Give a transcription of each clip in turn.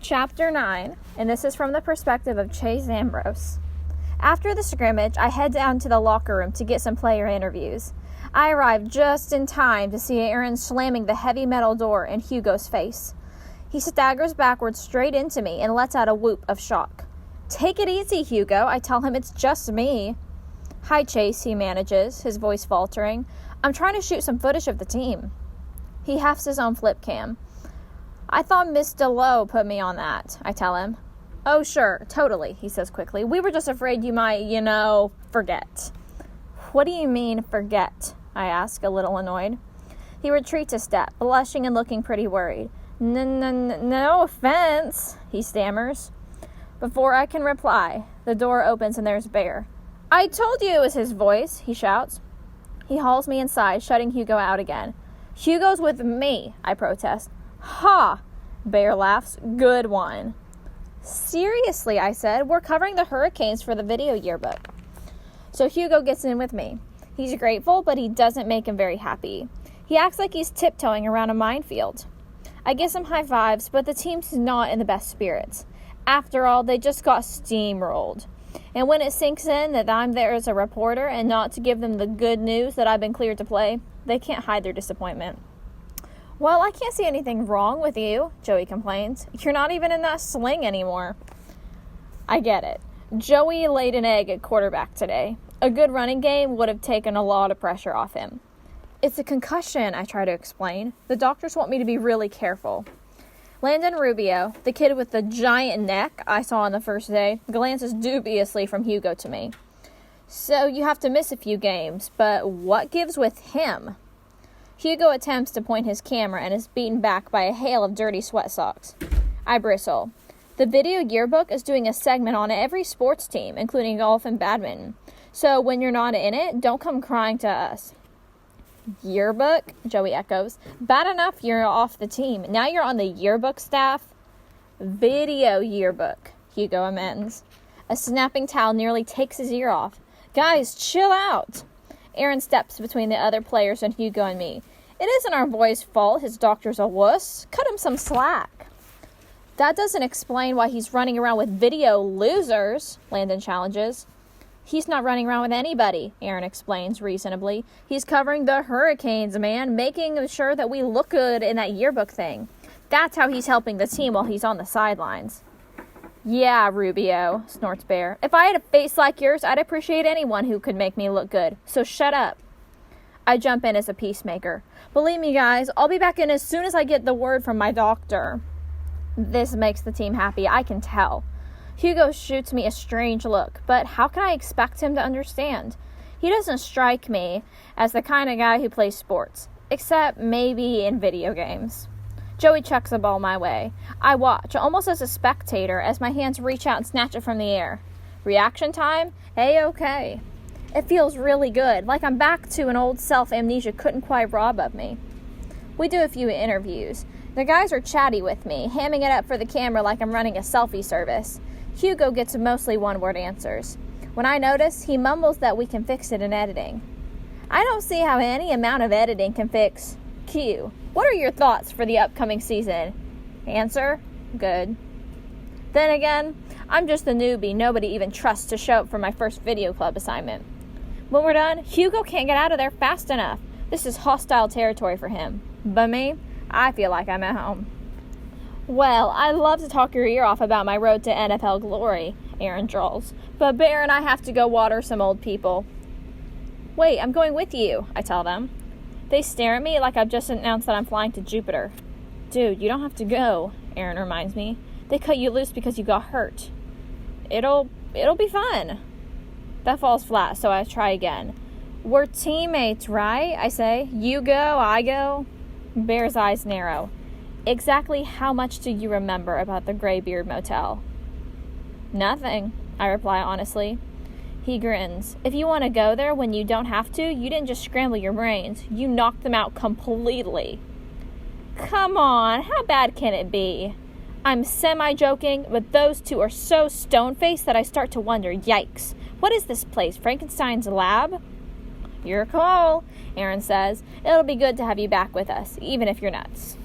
Chapter 9, and this is from the perspective of Chase Ambrose. After the scrimmage, I head down to the locker room to get some player interviews. I arrive just in time to see Aaron slamming the heavy metal door in Hugo's face. He staggers backwards straight into me and lets out a whoop of shock. "Take it easy, Hugo," I tell him. "It's just me." "Hi, Chase," he manages, his voice faltering. "I'm trying to shoot some footage of the team." He hefts his own flip cam. "I thought Miss DeLoe put me on that," I tell him. "Oh, sure, totally," he says quickly. "We were just afraid you might, forget." "What do you mean, forget?" I ask, a little annoyed. He retreats a step, blushing and looking pretty worried. No offense," he stammers. Before I can reply, the door opens and there's Bear. "I told you it was his voice," he shouts. He hauls me inside, shutting Hugo out again. "Hugo's with me," I protest. "Ha!" Bear laughs. "Good one." "Seriously," I said, "we're covering the Hurricanes for the video yearbook." So Hugo gets in with me. He's grateful, but he doesn't make him very happy. He acts like he's tiptoeing around a minefield. I give some high fives, but the team's not in the best spirits. After all, they just got steamrolled. And when it sinks in that I'm there as a reporter and not to give them the good news that I've been cleared to play, they can't hide their disappointment. "Well, I can't see anything wrong with you," Joey complains. "You're not even in that sling anymore." I get it. Joey laid an egg at quarterback today. A good running game would have taken a lot of pressure off him. "It's a concussion," I try to explain. "The doctors want me to be really careful." Landon Rubio, the kid with the giant neck I saw on the first day, glances dubiously from Hugo to me. "So you have to miss a few games, but what gives with him?" Hugo attempts to point his camera and is beaten back by a hail of dirty sweat socks. I bristle. The video yearbook is doing a segment on every sports team, including golf and badminton. So when you're not in it, don't come crying to us. "Yearbook?" Joey echoes. "Bad enough you're off the team. Now you're on the yearbook staff?" "Video yearbook," Hugo amends. A snapping towel nearly takes his ear off. "Guys, chill out." Aaron steps between the other players and Hugo and me. "It isn't our boy's fault his doctor's a wuss. Cut him some slack." "That doesn't explain why he's running around with video losers," Landon challenges. "He's not running around with anybody," Aaron explains reasonably. "He's covering the Hurricanes, man, making sure that we look good in that yearbook thing. That's how he's helping the team while he's on the sidelines." "Yeah, Rubio," snorts Bear. "If I had a face like yours, I'd appreciate anyone who could make me look good. So shut up." I jump in as a peacemaker. "Believe me, guys, I'll be back in as soon as I get the word from my doctor." This makes the team happy, I can tell. Hugo shoots me a strange look, but how can I expect him to understand? He doesn't strike me as the kind of guy who plays sports, except maybe in video games. Joey chucks the ball my way. I watch, almost as a spectator, as my hands reach out and snatch it from the air. Reaction time? A-okay. It feels really good, like I'm back to an old self amnesia couldn't quite rob of me. We do a few interviews. The guys are chatty with me, hamming it up for the camera like I'm running a selfie service. Hugo gets mostly one-word answers. When I notice, he mumbles that we can fix it in editing. I don't see how any amount of editing can fix Q. What are your thoughts for the upcoming season? Answer: good. Then again, I'm just a newbie nobody even trusts to show up for my first video club assignment. When we're done, Hugo can't get out of there fast enough. This is hostile territory for him. But me, I feel like I'm at home. "Well, I'd love to talk your ear off about my road to NFL glory," Aaron drawls. "But Bear and I have to go water some old people." "Wait, I'm going with you," I tell them. They stare at me like I've just announced that I'm flying to Jupiter. "Dude, you don't have to go," Aaron reminds me. "They cut you loose because you got hurt." It'll be fun." That falls flat, so I try again. "We're teammates, right?" I say. "You go, I go." Bear's eyes narrow. "Exactly how much do you remember about the Graybeard Motel?" "Nothing," I reply honestly. He grins. "If you want to go there when you don't have to, you didn't just scramble your brains. You knocked them out completely." Come on, how bad can it be? I'm semi-joking, but those two are so stone-faced that I start to wonder, yikes, what is this place, Frankenstein's lab? Your call, Aaron says. It'll be good to have you back with us, even if you're nuts.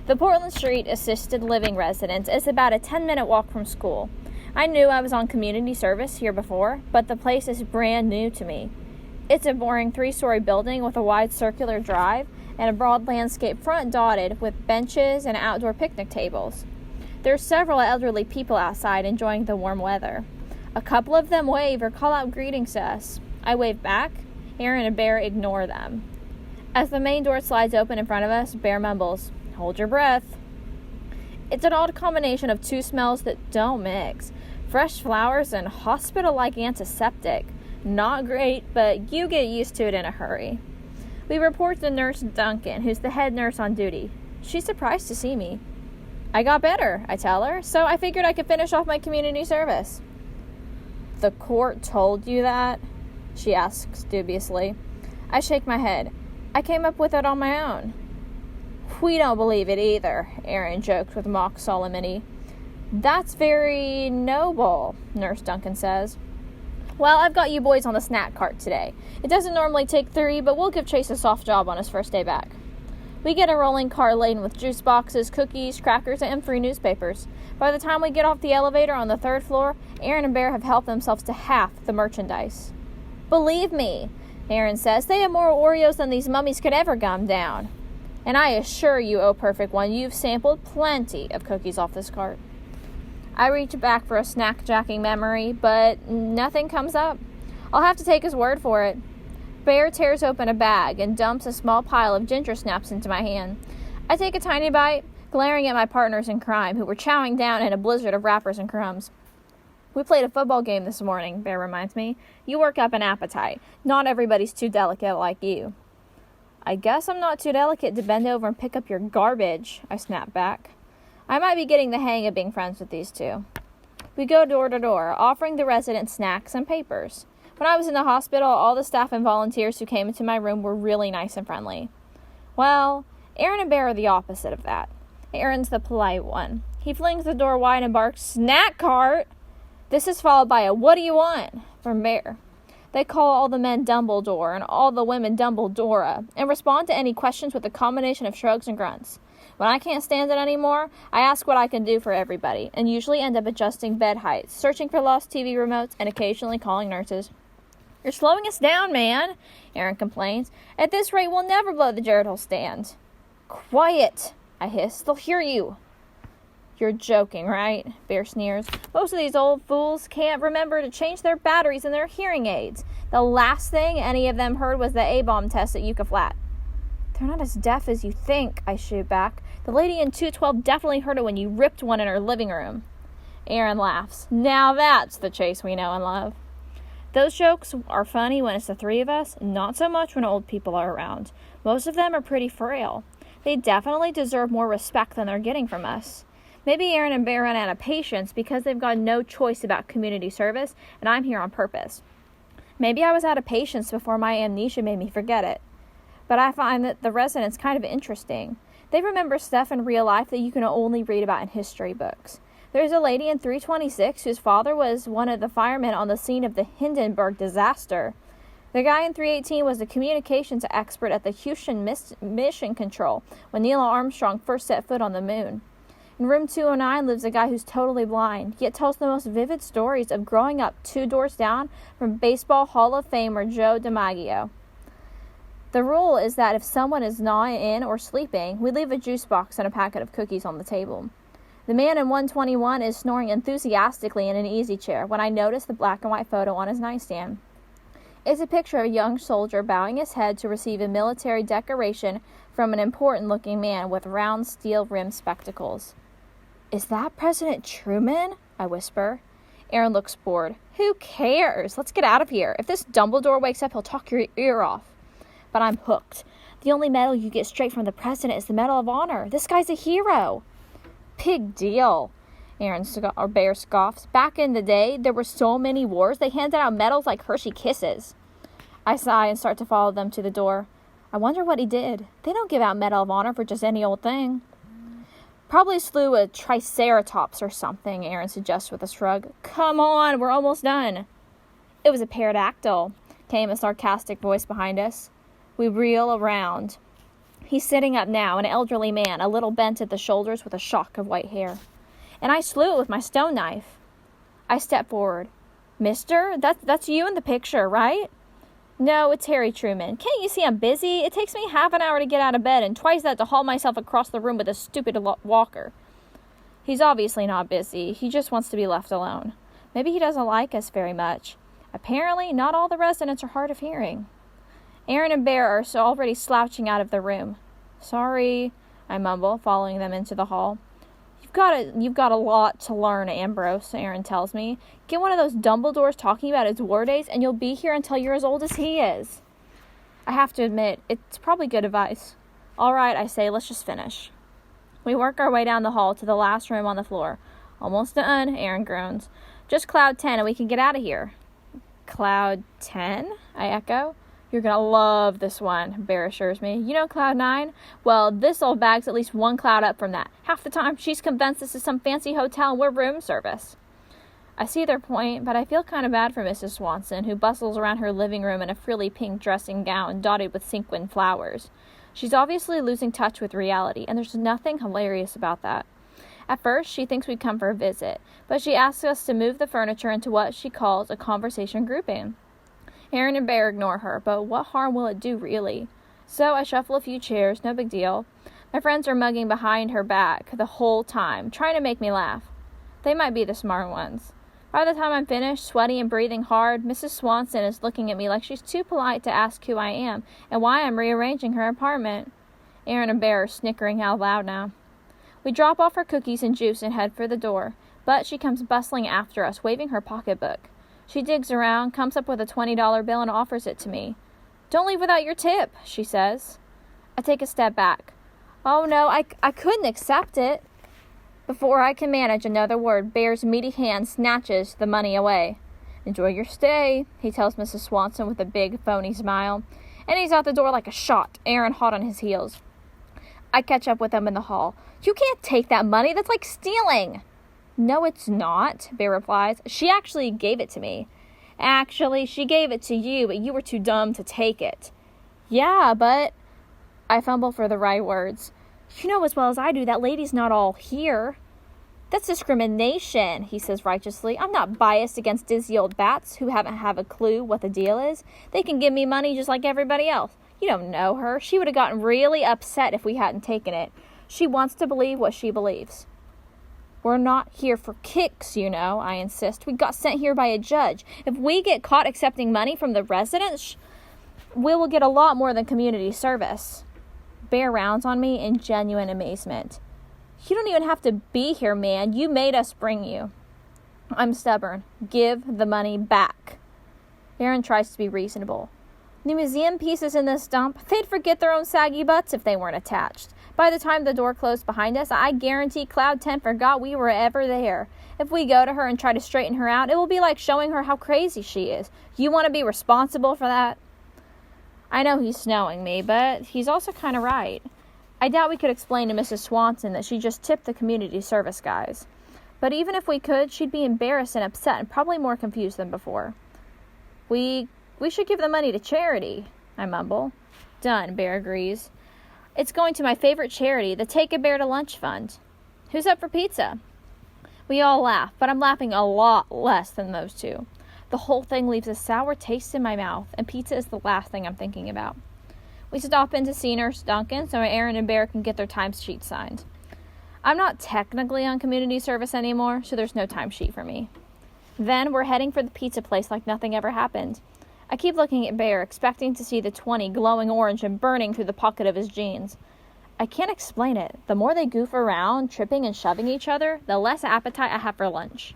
The Portland Street Assisted Living Residence is about a 10-minute walk from school. I knew I was on community service here before, but the place is brand new to me. It's a boring 3-story building with a wide circular drive and a broad landscape front dotted with benches and outdoor picnic tables. There are several elderly people outside enjoying the warm weather. A couple of them wave or call out greetings to us. I wave back. Aaron and Bear ignore them. As the main door slides open in front of us, Bear mumbles, "Hold your breath." It's an odd combination of two smells that don't mix. Fresh flowers and hospital-like antiseptic. Not great, but you get used to it in a hurry. We report to Nurse Duncan, who's the head nurse on duty. She's surprised to see me. "I got better," I tell her, "so I figured I could finish off my community service." "The court told you that?" she asks dubiously. I shake my head. "I came up with it on my own." "We don't believe it either," Aaron jokes with mock solemnity. "That's very noble," Nurse Duncan says. "Well, I've got you boys on the snack cart today. It doesn't normally take 3, but we'll give Chase a soft job on his first day back." We get a rolling cart laden with juice boxes, cookies, crackers, and free newspapers. By the time we get off the elevator on the 3rd floor, Aaron and Bear have helped themselves to half the merchandise. "Believe me," Aaron says, "they have more Oreos than these mummies could ever gum down. And I assure you, oh perfect one, you've sampled plenty of cookies off this cart." I reach back for a snack-jacking memory, but nothing comes up. I'll have to take his word for it. Bear tears open a bag and dumps a small pile of ginger snaps into my hand. I take a tiny bite, glaring at my partners in crime, who were chowing down in a blizzard of wrappers and crumbs. "We played a football game this morning," Bear reminds me. "You work up an appetite. Not everybody's too delicate like you." "I guess I'm not too delicate to bend over and pick up your garbage," I snap back. I might be getting the hang of being friends with these two. We go door to door, offering the residents snacks and papers. When I was in the hospital, all the staff and volunteers who came into my room were really nice and friendly. Well, Aaron and Bear are the opposite of that. Aaron's the polite one. He flings the door wide and barks, "Snack cart!" This is followed by a "What do you want?" from Bear. They call all the men Dumbledore and all the women Dumbledora and respond to any questions with a combination of shrugs and grunts. When I can't stand it anymore, I ask what I can do for everybody and usually end up adjusting bed heights, searching for lost TV remotes, and occasionally calling nurses. "You're slowing us down, man," Aaron complains. "At this rate, we'll never blow the Jared Hole stand." "Quiet," I hiss. "They'll hear you." "You're joking, right?" Bear sneers. "Most of these old fools can't remember to change their batteries in their hearing aids. The last thing any of them heard was the A-bomb test at Yucca Flat." "They're not as deaf as you think," I shoot back. "The lady in 212 definitely heard it when you ripped one in her living room." Aaron laughs. "Now that's the Chase we know and love." Those jokes are funny when it's the three of us, not so much when old people are around. Most of them are pretty frail. They definitely deserve more respect than they're getting from us. Maybe Aaron and Bear run out of patience because they've got no choice about community service, and I'm here on purpose. Maybe I was out of patience before my amnesia made me forget it. But I find that the residents kind of interesting. They remember stuff in real life that you can only read about in history books. There's a lady in 326 whose father was one of the firemen on the scene of the Hindenburg disaster. The guy in 318 was a communications expert at the Houston Mission Control when Neil Armstrong first set foot on the moon. In room 209 lives a guy who's totally blind, yet tells the most vivid stories of growing up 2 doors down from Baseball Hall of Famer Joe DiMaggio. The rule is that if someone is not in or sleeping, we leave a juice box and a packet of cookies on the table. The man in 121 is snoring enthusiastically in an easy chair when I notice the black and white photo on his nightstand. It's a picture of a young soldier bowing his head to receive a military decoration from an important-looking man with round steel-rimmed spectacles. "Is that President Truman?" I whisper. Aaron looks bored. "Who cares? Let's get out of here. If this Dumbledore wakes up, he'll talk your ear off." But I'm hooked. The only medal you get straight from the president is the Medal of Honor. This guy's a hero. "Big deal," Bear scoffs. "Back in the day, there were so many wars, they handed out medals like Hershey Kisses." I sigh and start to follow them to the door. I wonder what he did. They don't give out Medal of Honor for just any old thing. "Probably slew a triceratops or something," Aaron suggests with a shrug. "Come on, we're almost done." "It was a pterodactyl," came a sarcastic voice behind us. We reel around. He's sitting up now, an elderly man, a little bent at the shoulders with a shock of white hair. And I slew it with my stone knife. I step forward. Mister, that's you in the picture, right? No, it's Harry Truman. Can't you see I'm busy? It takes me half an hour to get out of bed and twice that to haul myself across the room with a stupid walker. He's obviously not busy. He just wants to be left alone. Maybe he doesn't like us very much. Apparently, not all the residents are hard of hearing. Aaron and Bear are already slouching out of the room. Sorry, I mumble, following them into the hall. You've got a lot to learn, Ambrose, Aaron tells me. Get one of those Dumbledores talking about his war days, and you'll be here until you're as old as he is. I have to admit, it's probably good advice. All right, I say, let's just finish. We work our way down the hall to the last room on the floor. Almost done, Aaron groans. Just Cloud 10 and we can get out of here. Cloud 10? I echo. You're going to love this one, Bear assures me. You know Cloud 9? Well, this old bag's at least one cloud up from that. Half the time, she's convinced this is some fancy hotel and we're room service. I see their point, but I feel kind of bad for Mrs. Swanson, who bustles around her living room in a frilly pink dressing gown dotted with sequin flowers. She's obviously losing touch with reality, and there's nothing hilarious about that. At first, she thinks we'd come for a visit, but she asks us to move the furniture into what she calls a conversation grouping. Aaron and Bear ignore her, but what harm will it do, really? So I shuffle a few chairs, no big deal. My friends are mugging behind her back the whole time, trying to make me laugh. They might be the smart ones. By the time I'm finished, sweaty and breathing hard, Mrs. Swanson is looking at me like she's too polite to ask who I am and why I'm rearranging her apartment. Aaron and Bear are snickering out loud now. We drop off our cookies and juice and head for the door, but she comes bustling after us, waving her pocketbook. She digs around, comes up with a $20 bill and offers it to me. Don't leave without your tip, she says. I take a step back. Oh no, I couldn't accept it. Before I can manage another word, Bear's meaty hand snatches the money away. Enjoy your stay, he tells Mrs. Swanson with a big, phony smile. And he's out the door like a shot, Aaron hot on his heels. I catch up with him in the hall. You can't take that money. That's like stealing. No, it's not, Bear replies. She actually gave it to me. Actually, she gave it to you, but you were too dumb to take it. Yeah, but... I fumble for the right words. You know as well as I do that lady's not all here. That's discrimination, he says righteously. I'm not biased against dizzy old bats who haven't a clue what the deal is. They can give me money just like everybody else. You don't know her. She would have gotten really upset if we hadn't taken it. She wants to believe what she believes. We're not here for kicks, you know, I insist. We got sent here by a judge. If we get caught accepting money from the residents, we will get a lot more than community service. Bear rounds on me in genuine amazement. You don't even have to be here, man. You made us bring you. I'm stubborn. Give the money back. Aaron tries to be reasonable. The museum pieces in this dump, they'd forget their own saggy butts if they weren't attached. By the time the door closed behind us, I guarantee Cloud 10 forgot we were ever there. If we go to her and try to straighten her out, it will be like showing her how crazy she is. You want to be responsible for that? I know he's snowing me, but he's also kind of right. I doubt we could explain to Mrs. Swanson that she just tipped the community service guys. But even if we could, she'd be embarrassed and upset and probably more confused than before. We should give the money to charity, I mumble. Done, Bear agrees. It's going to my favorite charity, the Take a Bear to Lunch Fund. Who's up for pizza? We all laugh, but I'm laughing a lot less than those two. The whole thing leaves a sour taste in my mouth, and pizza is the last thing I'm thinking about. We stop in to see Nurse Duncan so Aaron and Bear can get their timesheet signed. I'm not technically on community service anymore, so there's no timesheet for me. Then we're heading for the pizza place like nothing ever happened. I keep looking at Bear, expecting to see the 20 glowing orange and burning through the pocket of his jeans. I can't explain it. The more they goof around, tripping and shoving each other, the less appetite I have for lunch.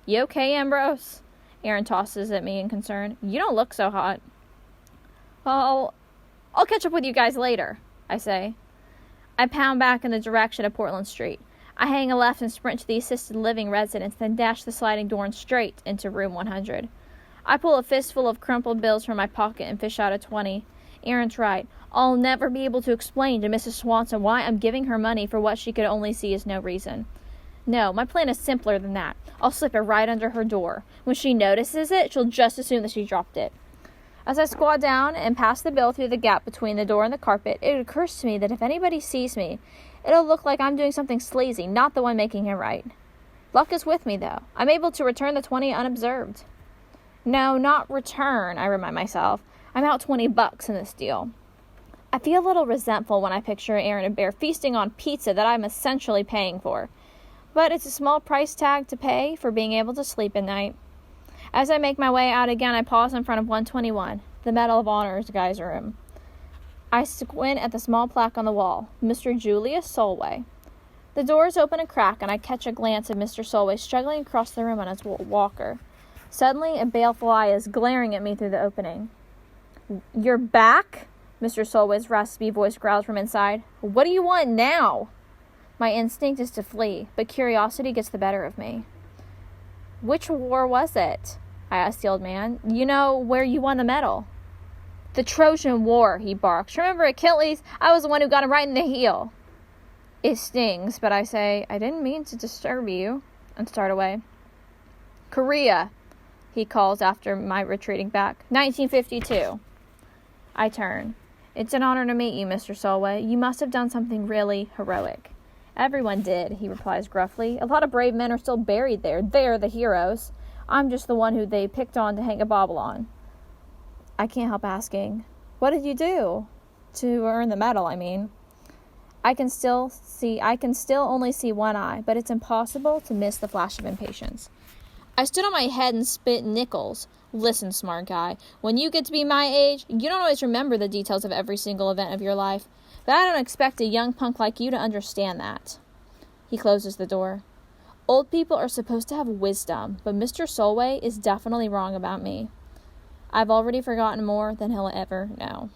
You okay, Ambrose? Aaron tosses at me in concern. You don't look so hot. Well, I'll catch up with you guys later, I say. I pound back in the direction of Portland Street. I hang a left and sprint to the assisted living residence, then dash the sliding door and straight into room 100. I pull a fistful of crumpled bills from my pocket and fish out a 20. Aaron's right. I'll never be able to explain to Mrs. Swanson why I'm giving her money for what she could only see as no reason. No, my plan is simpler than that. I'll slip it right under her door. When she notices it, she'll just assume that she dropped it. As I squat down and pass the bill through the gap between the door and the carpet, it occurs to me that if anybody sees me, it'll look like I'm doing something sleazy, not the one making it right. Luck is with me, though. I'm able to return the 20 unobserved. No, not return, I remind myself. I'm out $20 in this deal. I feel a little resentful when I picture Aaron and Bear feasting on pizza that I'm essentially paying for. But it's a small price tag to pay for being able to sleep at night. As I make my way out again, I pause in front of 121, the Medal of Honor's guy's room. I squint at the small plaque on the wall, Mr. Julius Solway. The doors open a crack, and I catch a glance of Mr. Solway struggling across the room on his walker. Suddenly, a baleful eye is glaring at me through the opening. "You're back?" Mr. Solway's raspy voice growls from inside. "What do you want now?" My instinct is to flee, but curiosity gets the better of me. "Which war was it?" I asked the old man. "You know, where you won the medal." "The Trojan War," he barks. "Remember Achilles? I was the one who got him right in the heel." It stings, but I say, "I didn't mean to disturb you," and start away. "Korea," he calls after my retreating back. 1952. I turn. "It's an honor to meet you, Mr. Solway. You must have done something really heroic." "Everyone did," he replies gruffly. "A lot of brave men are still buried there. They're the heroes. I'm just the one who they picked on to hang a bauble on." I can't help asking, "What did you do?" "To earn the medal, I mean." I can still only see one eye, but it's impossible to miss the flash of impatience. I stood on my head and spit nickels. "Listen, smart guy, when you get to be my age, you don't always remember the details of every single event of your life, but I don't expect a young punk like you to understand that." He closes the door. Old people are supposed to have wisdom, but Mr. Solway is definitely wrong about me. I've already forgotten more than he'll ever know.